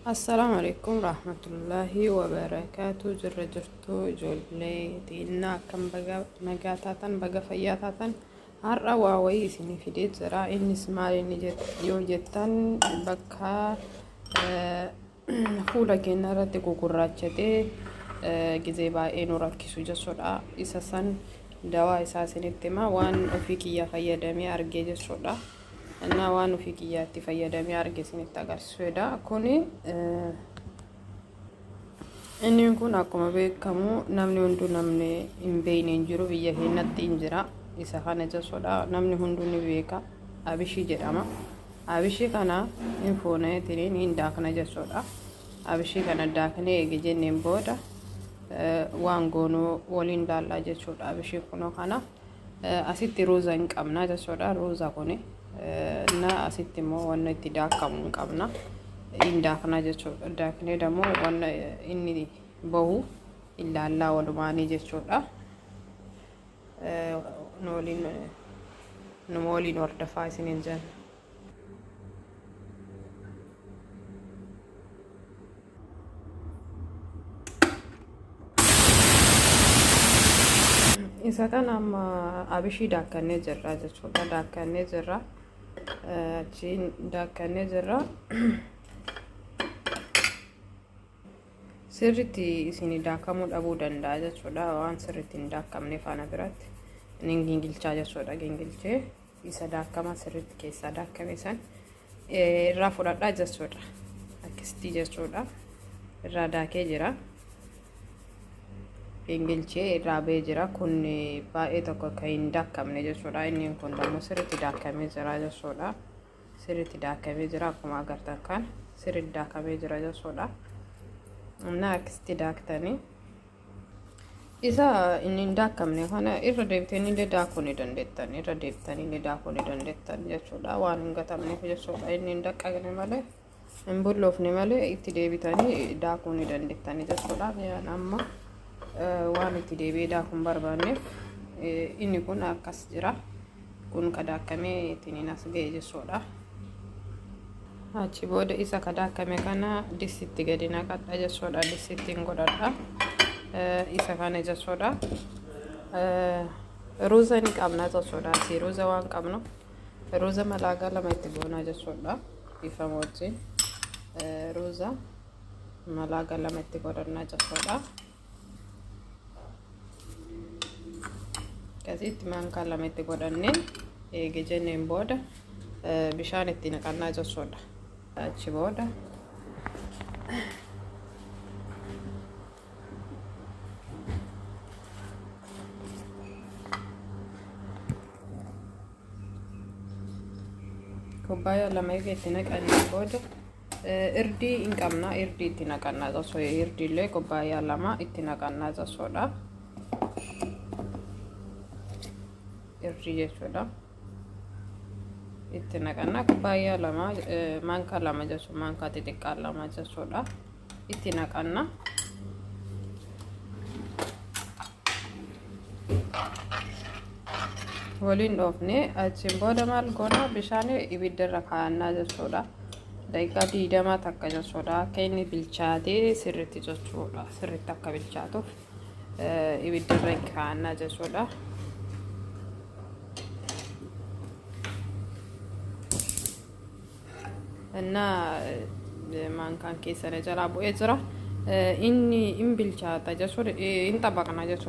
السلام عليكم ورحمة الله وبركاته. جرجرتو جولي دينا كم بقى نجاتاتن بقى فياتاتن هرّا واوي سني في ديت زرا إني سماري نجت يوجتن بكها خولا كنا رتكو كراتشتي جزيبا إنو ركيسو جسودا إساسن دوا إساسن التما وان أفيكي فيادمي أرجع جسودا እና ዋኑ ፊክያቲ ፈየደሚ አርጌስን ይታጋር ስዌዳ ኮኒ እኒን ኩን አኩመ ቤከሙ ናምኒ ሁንዱ ናምኒ ኢምቤይን እንጅሩ ብየ ሄነት እንጅራ ኢሰኻነ ጀሶዳ ናምኒ ሁንዱኒ ቤካ አብሺ ጀዳማ አብሺ ከና ኢንፎነ ትሪን ኢንዳክነ ጀሶዳ አብሺ ከና ዳክነ የገጀኔን ቦዳ ዋንጎኖ ወሊን ዳላ ጀሶዳ አብሺ ኩኖ ከና አሲቲ ሮዛ እንቀምና ጀሶዳ ሮዛ ኮኔ እና አሲቲሞ ወነ ትዳካሙ ቀብና ኢንዳክና ጀቾዳ ዳክኔ ደሞ ወነ ኢኒ በሁ ኢላላ ወልማኒ ጀቾዳ ኖሊን ወርደፋ ሲንጀን ኢሳታን አማ አብሺ ዳከኔ ጀራ ጀቾዳ ዳከኔ ጀራ ቺን ዳከኔ ጀራ ስሪቲ ሲኒ ዳካሙ ዳቡ ደንዳ ጀቾዳ ዋን ስሪቲ ዳካምኔ ፋና ብራት ንንጊንግልቻ ጀቾዳ ጊንግልቼ ኢሰዳካማ ስሪቲ ኬሳ ዳከሜሰን ራፉዳዳ ጀቾዳ አክስቲ ጀቾዳ ራዳኬ ጅራ Ingilche rabe jira kun bae tokko kain dakkamne jechuudha inni kun damo sirriitti dakkamee jira jechuudha sirriitti dakkamee jira akkuma agartan kan sirriitti dakkamee jira jechuudha na aksti daktani isa inni dakkamne kana irra deebitanii illee daakuu ni dandeettan irra deebitanii illee daakuu ni dandeettan jechuudha waan hin gatamneef jechuudha inni hin daqqaqne malee hin bulloofne malee itti deebitanii daakuu ni dandeettan jechuudha yaan amma waan itti deebiidhaa kun barbaanneef inni kun akkas jira kun kadaakamee ittiin as ga'e jechuudha achi booda isa kadaakamee kana disitti gadi naqadha jechuudha disittiin godhadha isa kana jechuudha ruuza ni qabna jechuudha si ruuza waan qabnu ruuza malaagaa lama itti goonaa jechuudha ifa wajjin ruuza malaagaa lama itti godhannaa jechuudha ከዚት ማንካ ለመት ጎዳኔ የገጀኔን ቦዳ ቢሻን እtti ነቀና ጀሶዳ አቺ ቦዳ ኩባያ ለማይገ እtti ነቀና ቦዳ እርዲ እንቀምና እርዲ እtti ነቀና ጀሶ እርዲ ላይ ኩባያ ለማ እtti ነቀና ጀሶዳ irri jechuudha itti naqanna kubbaayyaa lama maankaa lama jechuudha maankaa xixiqqaa lama jechuudha itti naqanna waliin dhoofne achiin booda maal goona bishaan ibiddarra kaa'annaa jechuudha daqiiqaa 20 takka jechuudha akka inni bilchaatee sirriitti jechuudha sirriitti akka bilchaatuuf ibiddarra kaa'annaa jechuudha እና ማንካን ኬሰነ ጀራ ቦኤ ጅራ ኢኒ ኢምቢልቻታ ጀሶድ ኢንጠባቅና ጀሶ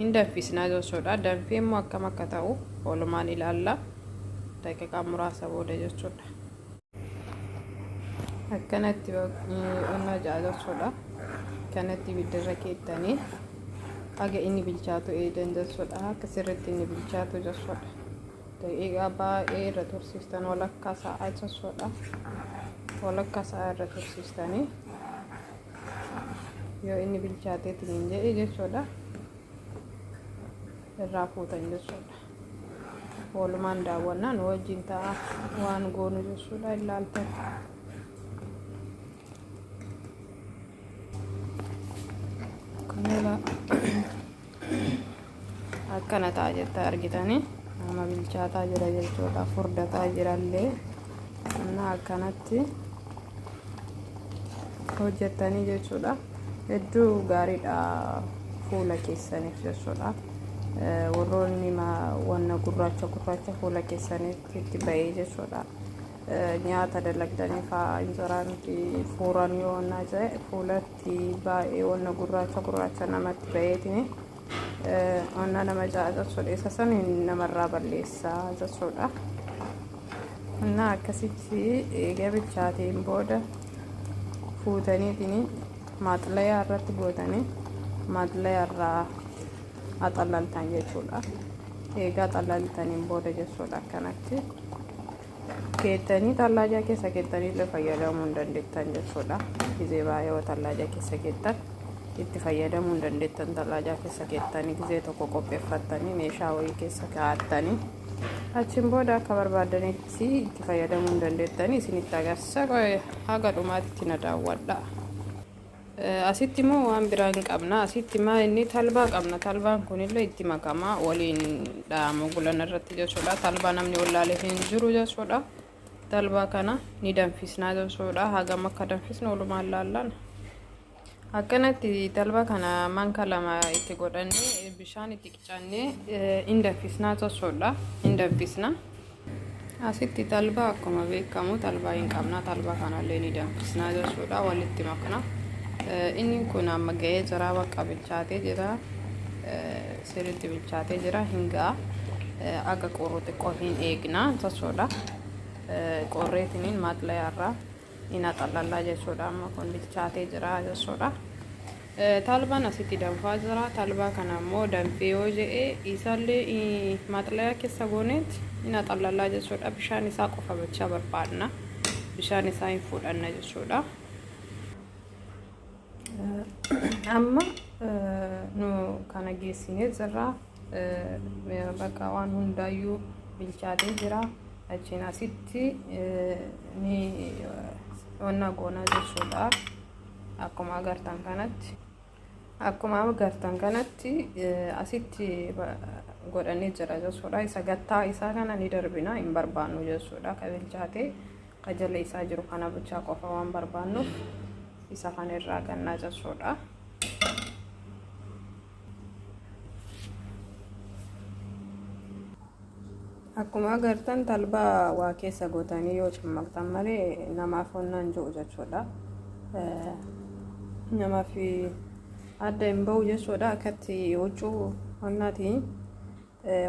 ኢንደፊስና ጀሶዳ ደንፌሞ አከማከታው ኦልማን ኢላላ ደቂቃ ሙራሰ ቦደ ጀሶዳ አከነቲ እና ጃጀሶዳ ከነቲ ቢደረከተኒ አገ ኢኒ ቢልቻቶ ኤደን ጀሶዳ ከስረት ኢኒ ቢልቻቶ ጀሶዳ دقيقة باقي رتور سيستان ولا كاسا عايزة صودا ولا كاسا رتور سيستاني يو إني بالشاتي تنجي إيجي صودا الرافو تنجي صودا ولمان داوانا نوجين تا وان غونو جو صودا إلا التر كنلا أكنا تاجر تارجتاني nama bilchaataa jira jechuudha furdataa jirallee እና akkanatti hojjettanii jechuudha. Hedduu gaariidha fuula keessaniif jechuudha. Warroonni wanna gurraacha fuula keessanitti itti ba'ee jechuudha. Nyaata dalagdanii fa'aa injiraan fuuran yoo ta'e fuulatti baay'ee wanna gurraacha namatti ba'eetini wanna nama ja'a jechuudha. Isa san namarraa balleessaa jechuudha. እና akkasitti eega bilchaateen booda fuutaniitiin maaxlayaa irratti gootanii maaxlayaa irraa axalaltan jechuudha. Eegaa xalaltaniin booda jechuudha akkanatti keettanii tallaajaa keessa keettanii illee fayyadamuu hin dandeettan jechuudha. Gizee baay'ee yoo tallaajaa keessa keettan itti fayyadamuu hin dandeettan. Tallaajaa keessa keettanii gizee tokko qopheeffattanii meeshaa wayii keessa kaa'attanii achiin booda akka barbaadanitti itti fayyadamuu hin dandeettanii isinitti agarsiisa. Haga dhumaatti na daawwadha. Asitti immoo waan biraa hin qabna. Asitti maa inni talbaa qabna. Talbaan kunillee itti makamaa waliin dhaamu gulana irratti jechuudha. Talbaa namni wallaalee hin jiru jechuudha. Talbaa kana ni danfisnaa jechuudha. Hagam akka danfisnu walumaan laallaan. Akkanatti talbaa kana manka lama itti godhannee bishaan itti qicannee hin danfisnaa jechuudha. Hin danfisna. Asitti talbaa akkuma beekamu talbaa hin qabna. Talbaa kanallee ni danfisnaa jechuudha. Walitti makna. Inni kun amma ga'ee jira, bakka bilchaatee jira, sirriitti bilchaatee jira. Hingaa akka qorruu xiqqoo hin eegna jechuudha. Qorreetiniin maaxlayaa irraa hin axalallaa jechuudha. Amma kun bilchaatee jira jechuudha. Talbaan asitti danfaa jira. Talbaa kana immoo danfee yoo jedhee isaallee maaxlayaa keessa gooneet hin axalallaa jechuudha. Bishaan isaa qofa bichaa barbaadna. Bishaan isaa hin fuudhanna jechuudha. Amma nu kana geessinee jirra. Bakka waan hundaayyuu bilchaatee jira. Achiin asitti ni wanna goonaa jechuudha. Akkuma agartan kanatti asitti godhanii jira jechuudha. Isa gattaa isaa kana ni darbina hin barbaannu jechuudha. Ka bilchaatee ka jala isaa jiru kana bichaa qofa waan barbaannuuf isa kana irraa gannaa jechuudha. Akkuma agartan talbaa waa keessa gootanii yoo cimmaqtan malee namaaf onnaan jiru jechuudha. Namaaf adda hin ba'u jechuudha. Akkatti huccuu onnaatiin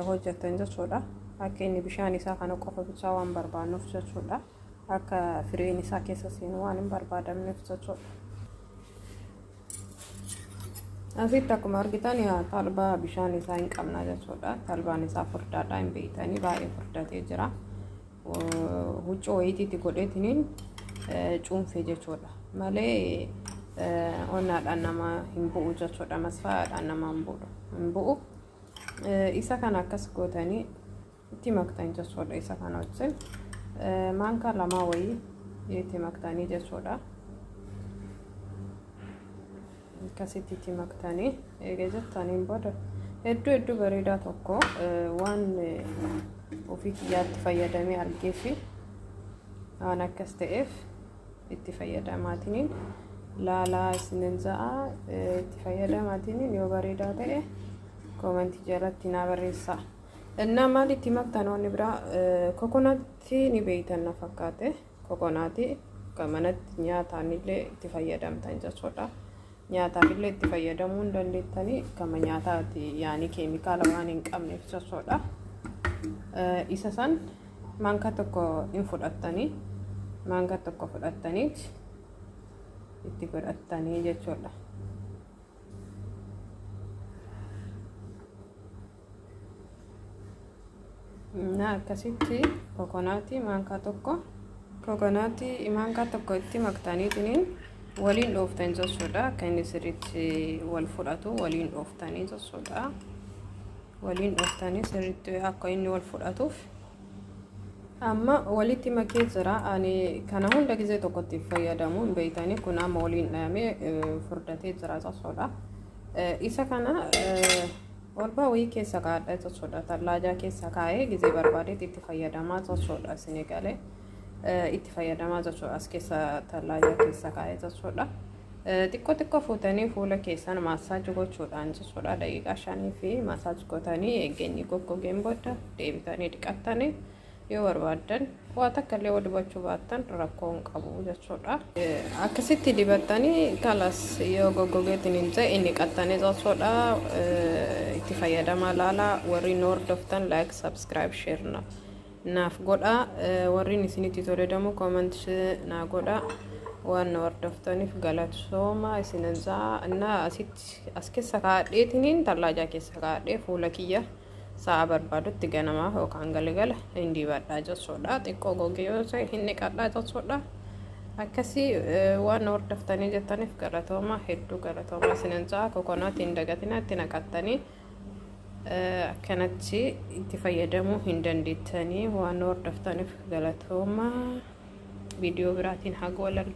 hojjetan jechuudha. Akka inni bishaan isaa kana qofa bichaa waan barbaannuuf jechuudha. Akka fireen isaa keessa seenu waan hin barbaadamneef jechuudha. Asitti akkuma argitan talbaa bishaan isaa hin qabna jechuudha. Talbaan isaa furdaadha, hin beeytanii baay'ee furdatee jira. Huccuu wayiitiitti godheetiniin cuunfee jechuudha. Malee onnaadhaan nama hin bu'u jechuudha. Masfaayaadhaan nama hin bu'u. Isa kana akkas gootanii itti maktan jechuudha. Isa kana wajjin maankaa lama wayii itti maktanii jechuudha. Akkasitti itti maktanii eega jettaniin booda hedduu bareedaa tokko waan ofii kiyyaatti fayyadamee argee fi waan akkas ta'eef itti fayyadamaatiniin laalaa isinin ja'a itti fayyadamaatiniin yoo bareedaa ta'e koomentii jalatti naa barreessaa. Innaa maal itti maktanoonni biraa kokonaatii ni beeytan na fakkaate. Kokonaatii manatti nyaataan illee itti fayyadamtan jechuudha. Nyaataaf illee itti fayyadamuu hin dandeettanii kama nyaataati yaani keemikaala waan hin qabneef jechuudha. Isa san maanka tokko hin fudhattanii maanka tokko fudhattaniiti itti godhattanii jechuudha. Na akkasitti kokonaatii maanka tokko itti maktaniitiin waliin dhooftan jechuudha. Akka inni sirriitti wal fudhatu waliin dhooftanii jechuudha. Waliin dhooftanii sirriitti akka inni wal fudhatuuf amma walitti makee jira. Ani kana hunda gizee tokkotti fayyadamu hin beeytanii kun amma waliin dhahamee furdatee jira jechuudha. Isa kana walbaa wayii keessa kaa'adha jechuudha. Tallaajaa keessa kaa'ee gizee barbaadeetti itti fayyadamaa jechuudha. Isin eegalee itti fayyadamaa jechuudha. As keessa tallaajaa keessa kaa'ee jechuudha. xiqqoo fuutanii fuula keessan maasaaj gochuudhaan jechuudha. Daqiiqaa 5 fi maasaaj gootanii eegeenyi goggogeen booda deebitanii dhiqattanii yoo barbaadan waa takka illee dibachuu baattan rakkoo hin qabu jechuudha. Akkasitti dibattanii kalas yoo goggogeetiin hin ta'e inni qattanii jechuudha. Itti fayyadamaa laala warri hordoftan like subscribe share naaf godha. Warri isinitti toledamu comment naa godha. waan hordoftaniif galatooma isinanzaa as keessa kaadheetiniin tallaajaa keessa kaadhee fuula kiyya sa'a barbaadutti ganamaa yookaan galgala hin dibadhaa jechuudha. Xiqqoo gogee yoo ta'e hin dhiqadhaa jechuudha. Akkasii waan hordoftanii jettaniif galatooma hedduu galatooma isinanzaa kokonaatiin dagatina itti naqattanii akkanatti itti fayyadamuu hin dandeettanii waan hordoftaniif galatooma. Video biraatiin haga wal argina.